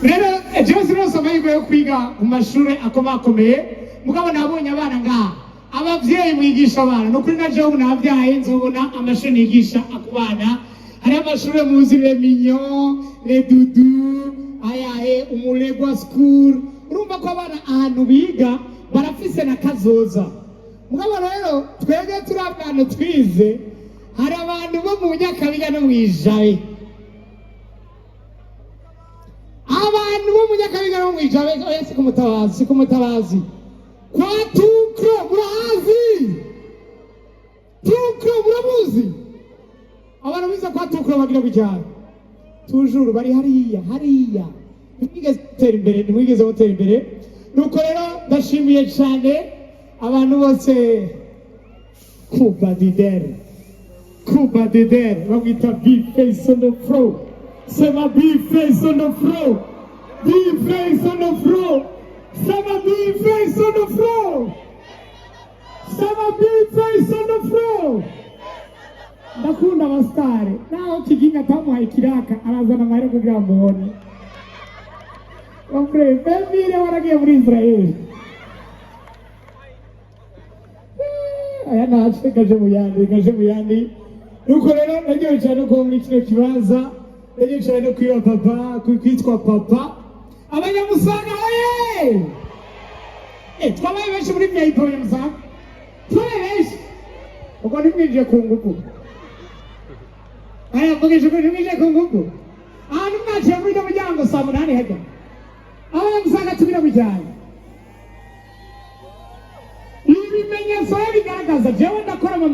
Rero jewe sinose amahirwe yo kwiga mu mashuri akomakomeye, mugabo nabonye abana ngaha abavyeyi mwigisha abana no kuri na jewe nabyaye nzobona amashuri yigisha akubana. Hari amashuri muzi le Mignon, le Dudu, ayahe Umulegwa School. Urumva ko abana ahantu biga barafise na kazoza. Mugabo rero twebwe turabana twize, hari abantu bo mu Nyakabiga no mwijabe. Abantu bo mu Nyakabiga no mwijabe sikumutabazi. Kwa Tukro murazi. Tukro muramuzi. Abantu biza kwa Tukro bagira kujyana. Toujours bari hariya. Nimwigeze gutera imbere. Nuko rero ndashimiye cyane abantu bose. Kuba Dider bamwita big face on the floor. Sema big face on the floor. Big face on the floor. Sema big face on the floor. Sema big face on the floor. Ndakunda abastare naho Kigingi atamuhaye kiraka arazana amahera kugira mbone. Ombre bemire waragiye muri Israel. Aya nache kaje muyandi. Nuko rero nagiye cyane ko muri kino kibanza, nagiye cyane kwiba papa, kwitwa papa. Abanyamusanga oye! Twabaye benshi muri VIP Abanyamusanga. twese ubwo ntimwinjiye ku ngufu aya mvugisha uko ntimwinjiye ku ngufu ahantu mwaciye muri uno muryango saa munani hajya aho yamusanga tubira bijyanye ibimenyetso bigaragaza jewe ndakora mu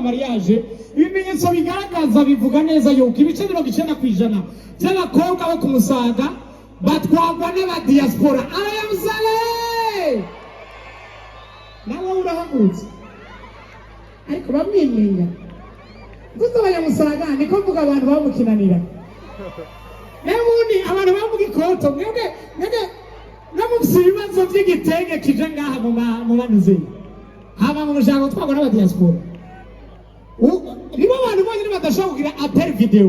mariage ibimenyetso bigaragaza bivuga neza yuko ibice 90% by'abakobwa bo ku Musaga batwagwa n'abadiaspora arayamusale nawe urahagurutse ariko bamwimenya gusa abanyamusaga niko mvuga abantu bamukinanira n'ubundi abantu bavuga ikoto mwebwe namufise ibibazo by'igitenge kije ngaha mu banuze haba mu muryango twagwa n'abadiaspora nibo bantu bonyine badashobora kugira appel video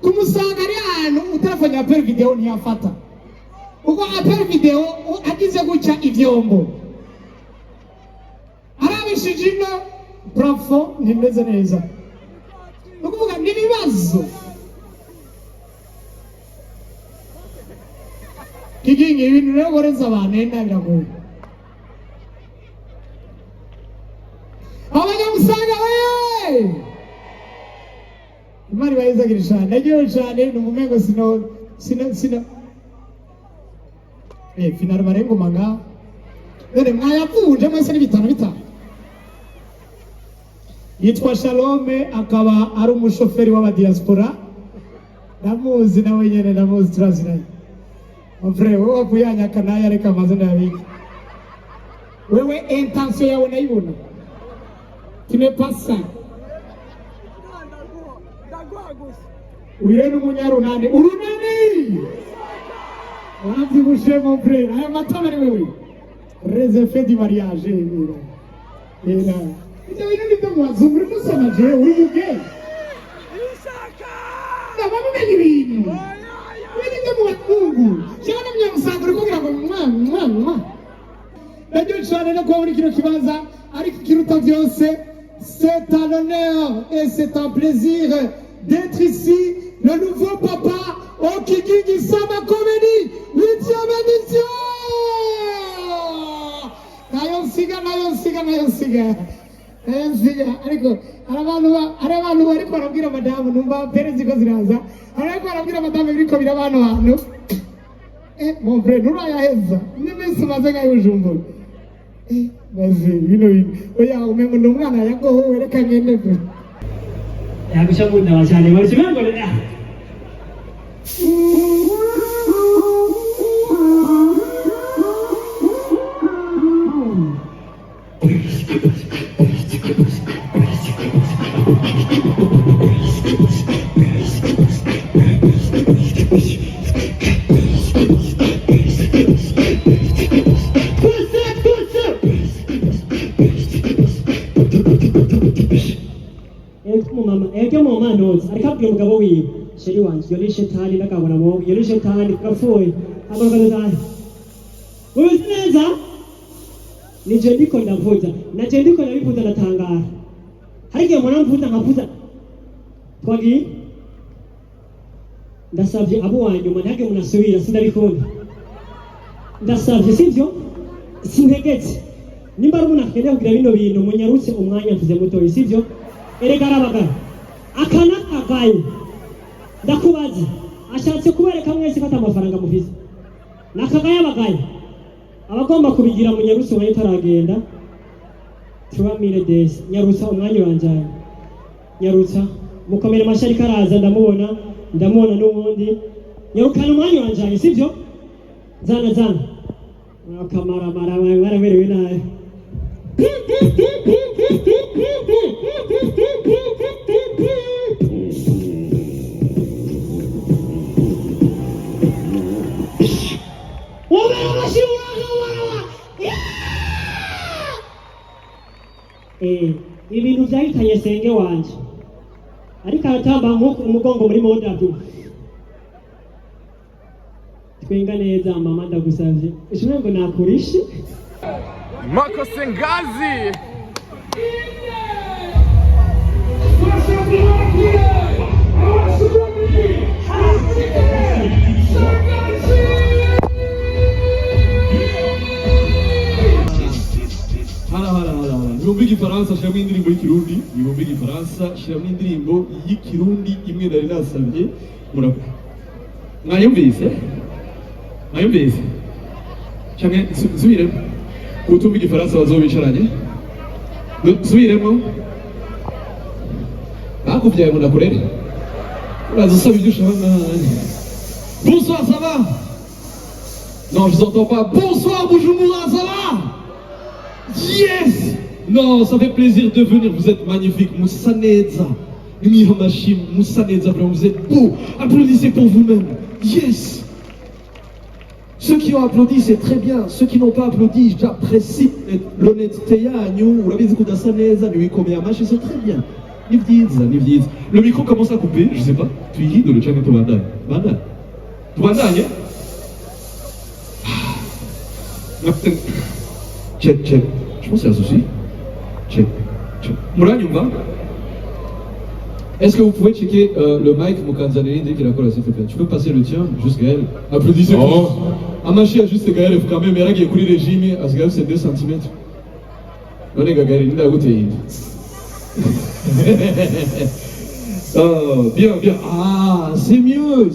kumusanga ari ahantu utelefone ya appel video ntiyafata uko appel video agize gutya ivyombo arabishije ino profo ntimeze neza ukuvuga n'ibibazo kigingi ibintu rero goreza abantu enda biragoye abanyamusaga we imari bayizagira cyane nagiye cyane n'umumengo sino final barengo manga none mwayavunje mwese n'ibitano yitwa Shalome akaba ari umushoferi w'abadiaspora ndamuzi nawe nyene ndamuzi turaziranye Frère, wewe wakuyanya kanaya reka mazina ya wiki. Wewe intention yawe naibona. Tu n'es pas ça. Uyenu munyarunani. Urunani! Wanazibushe mon frère. Aya matama ni wewe. Les effets du mariage. Era. Ito ino nito mwazumuri kusama je. Uri muge. Na mama menibini. Mungu cyane mnyamusaga uri kugira ngo mwa Ndagiye cyane no kuba muri kino kibanza ariko kiruta byose c'est un honneur et c'est un plaisir d'être ici le nouveau papa au Kigingi Sama Comedy 8e édition nayo siga ariko arabantu bari barabwira madamu numva perezi ko ziraza ariko barabwira madamu biriko birabana abantu mon frère nurayaheza n'imisi maze ngayujumbura bazi bino oya umengo n'umwana yagowe reka ngende pe yagushakunda cyane bari kimengo mama knows ariko abwiye umugabo wiwe sheri wanje yori shetani nakabona mo yori shetani kapfuye amagana cyane uzi neza nije ndiko ndavuza naje ndiko ndabivuza natangara harike mwana mvuza nkavuza twagi ndasavye abo wanyuma ntage munasubira sindabikunda ndasavye sivyo sintegetse nimba ari umuntu akeneye kugira bino bintu munyarutse umwanya mvuze mutoyi sivyo erega arabagara akana kagaye ndakubaza ashatse kubereka mwese fata amafaranga mufize nakagaye abagaye abagomba kubigira munyarutse wayo taragenda 3000 des nyarutsa umwanya wanjye nyarutsa mukomere mashari karaza ndamubona n'ubundi nyarukana umwanya wanjye sivyo zana akamara baraberewe naye ibintu byahitanye senge wanje ariko aratamba umugongo muri modatu twenga neza mama ndagusavye ishimwe ngo nakurishi Marco Sengazi Hala utumva igifaransa shiramo indirimbo y'ikirundi yumva igifaransa shiramo indirimbo y'ikirundi imwe nari nasabye mwayumvise canke subiremo utumva igifaransa bazobicaranye subiremo bakuvyaye ngo ndakurere uraza usaba ibyo ushaka. Bonsoir, ça va? Non, je vous entends pas. Bonsoir, Bujumbura, ça va? Yes! Non, ça fait plaisir de venir. Vous êtes magnifique. Moussaneza. Mihamashi, Moussaneza, vraiment, vous êtes beau. Applaudissez pour vous-même. Yes! Ceux qui ont applaudi, c'est très bien. Ceux qui n'ont pas applaudi, j'apprécie l'honnêteté. C'est très bien. Le micro commence à couper, je sais pas. Tu y de le channel Tobanda. Tobanda, hein? Check. Je pense qu'il y a un souci. Check. Moulin, on va? Est-ce que vous pouvez checker le mic Mukanzaneri dès qu'il a collé, s'il te plaît? Tu peux passer le tien, juste Gaël. Applaudissez. Oh. Amachi a juste Gaël, quand même. Il y a qui a coulé le régime. À ce Gaël, c'est 2 cm. Non, les gars, Gaël, il a goûté. Bien. Ah, c'est mieux.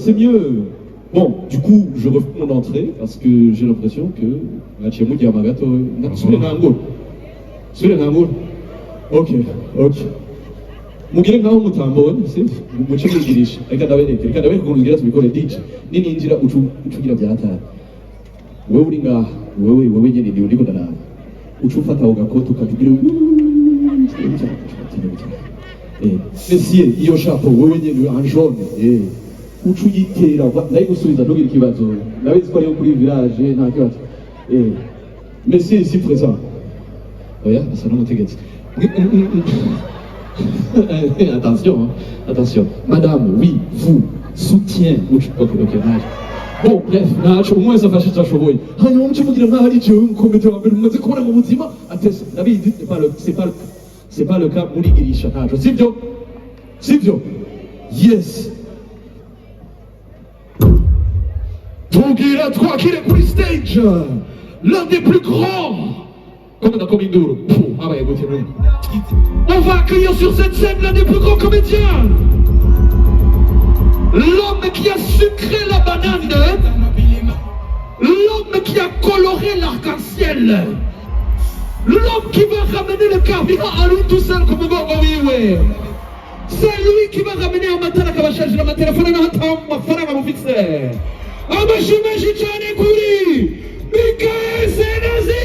Bon, du coup, je refais mon entrée parce que j'ai l'impression que Machemou Yamagato. Ok. Mugire ngaho mutambone, sivyo? Muce mugirisha. Reka ndabereke kugira tubikore DJ. Ninjira ucugira byatana. Wewe uri ngaha, wewe nyene ndi ndiko ndaraba. Ucufata ugakoto ukagira Messieurs, iyo chapeau, wewe nyene en jaune. Ucuyitera, ndayigusubiza ntugire ikibazo. Ndabizi ko ari kuri village, nta kibazo. Messieurs ici présents. Oya, asa n'umutegetsi. Attention. Madame, oui, vous, soutien. Ok, nice. Bon, bref, au moins ça fâche ta chevaux. Ah non, tu me dis là, allez, tu me combien de rappels, mais c'est quoi mon mouvement? Attends, David, c'est pas le cas, Mouli Girisha. Sivyo. Yes. Tongira 3 qui est pour le stage. L'un des plus grands. On va accueillir sur cette scène l'un des plus grands comédiens. L'homme qui a sucré la banane. L'homme qui a coloré l'arc-en-ciel. L'homme qui va ramener le carburant à lui tout seul comme Gogowiwe. C'est lui qui va ramener un matin la cabachage de la téléphone à ma femme à mon fixer. Amashimashitane Kuri. Mikael Senazi.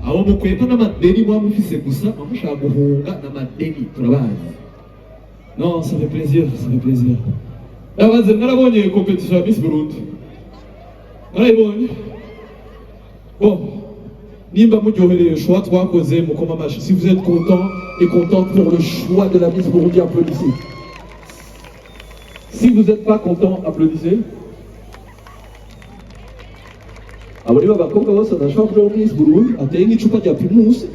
Aho mukwepa n'amadeni mwamufise gusa amushaka guhunga n'amadeni turabazi. Non, ça fait plaisir. Abaze narabonye compétition ya Miss Burundi. Narayibonye. Bon, nimba muryohereye choix twakoze mukoma amashi. Si vous êtes content et contente pour le choix de la Miss Burundi, applaudissez. Si vous n'êtes pas content, applaudissez. Abariba bakobwa bose badashobora kuja muri Miss Burundi ateye nk'icupa rya Primus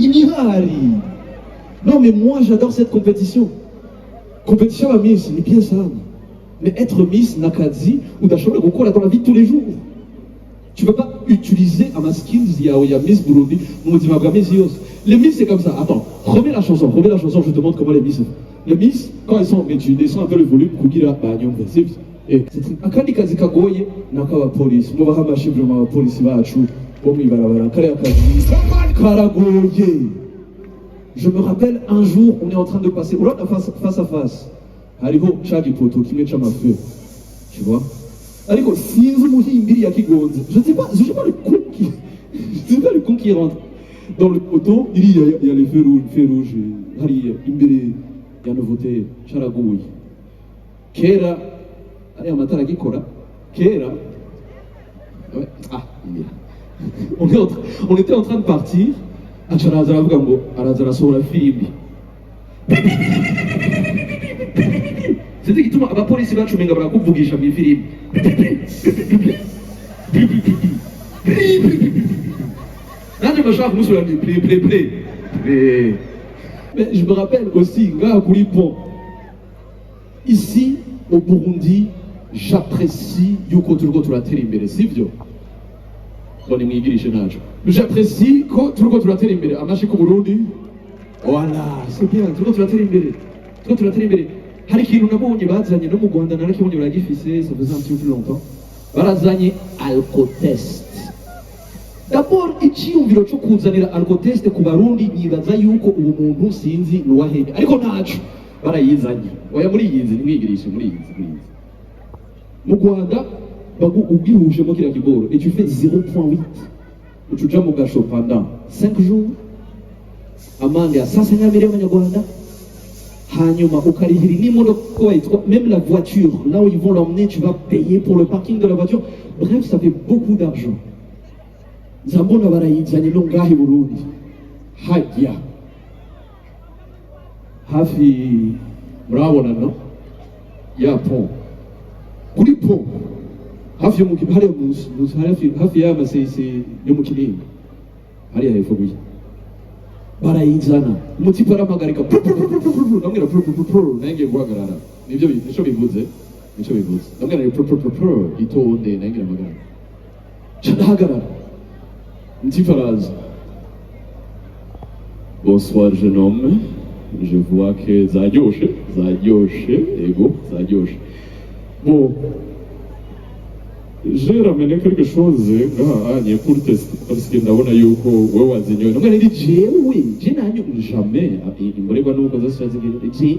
imihari. Non mais moi j'adore cette compétition à Miss, ni bien ça. Mais être Miss n'akazi udashobora gukora dans la vie de tous les jours. Tu peux pas utiliser à ma skills il y a Miss Burundi mu buzima bwa Miss yose. Les Miss c'est comme ça. Attends, remets la chanson, je te montre comment les Miss. Les Miss quand elles sont, mais tu descends un peu le volume kugira banyumve. Akandi kazi kagoye n'akabapolisi mubaha amashimwe mu bapolisi bacu bo mwibarabara kare akazi karagoye. Je me rappelle un jour on est en train de passer face à face hariho chagi poto kimwe c'amafeu, tu vois, ariko sinzi umuhimbiri yakigonze. Je sais pas le con qui rentre dans le poteau. Il y a les feux rouges hari imbere ya nouveauté charagoye kera. Allez, on attend la Gikora. Kera. Ouais. Ah, on était en train de partir. Acharaza Gambo, Arazara Sola Fibi. C'était qui tout ma police va chumenga bra kuvugisha mi Philippe. Là, je me charge, nous sur la play. Mais je me rappelle aussi, gars, Koulipon. Ici, au Burundi, j'apprécie yuko turiko turatera imbere, sivyo? ngo nimwigirishe ntaco. J'apprécie ko turiko turatera imbere amashi ku Burundi. Voilà, c'est bien, turiko turatera imbere. Turiko turatera imbere. Hari ikintu nabonye bazanye no mu Rwanda narakibonye baragifise, ça faisait un petit peu plus longtemps. Barazanye alcotest. D'abord icyumviro cyo kuzanira alcotest ku Barundi nibaza yuko uwo muntu sinzi nuwahebe. Ariko ntaco barayizanye. Oya muri yizi nimwigirishe muri yizi. Mu Rwanda ubwihuje mo kiriya kigoro et tu fais 0.8 ucuja mu gasho pendant 5 jours amande ya 150 millions y'amanyarwanda hanyuma ukarihira n'imodoka yitwa même la voiture là où ils vont l'emmener tu vas payer pour le parking de la voiture bref ça fait beaucoup d'argent nzambona barayizanye no ngahe Burundi hajya hafi murabona no ya pont kuri pont hafi yo hariya munsi hafi y'amasese yo mu Kinini hariya hepfo guya barayizana umutipe aramagarika ndamwira nange guhagarara nico bivuze ndamwira itonde nange amagarara ndahagarara umutipe araza bonsoir jeune homme je vois que zaryoshe ego zaryoshe bon j'ai ramené quelque chose ngaha pour tester parce que ndabona yuko wewe wazinyoye nabwo nari jewe je nanyo jamais imborerwa nuko zose zazigenda je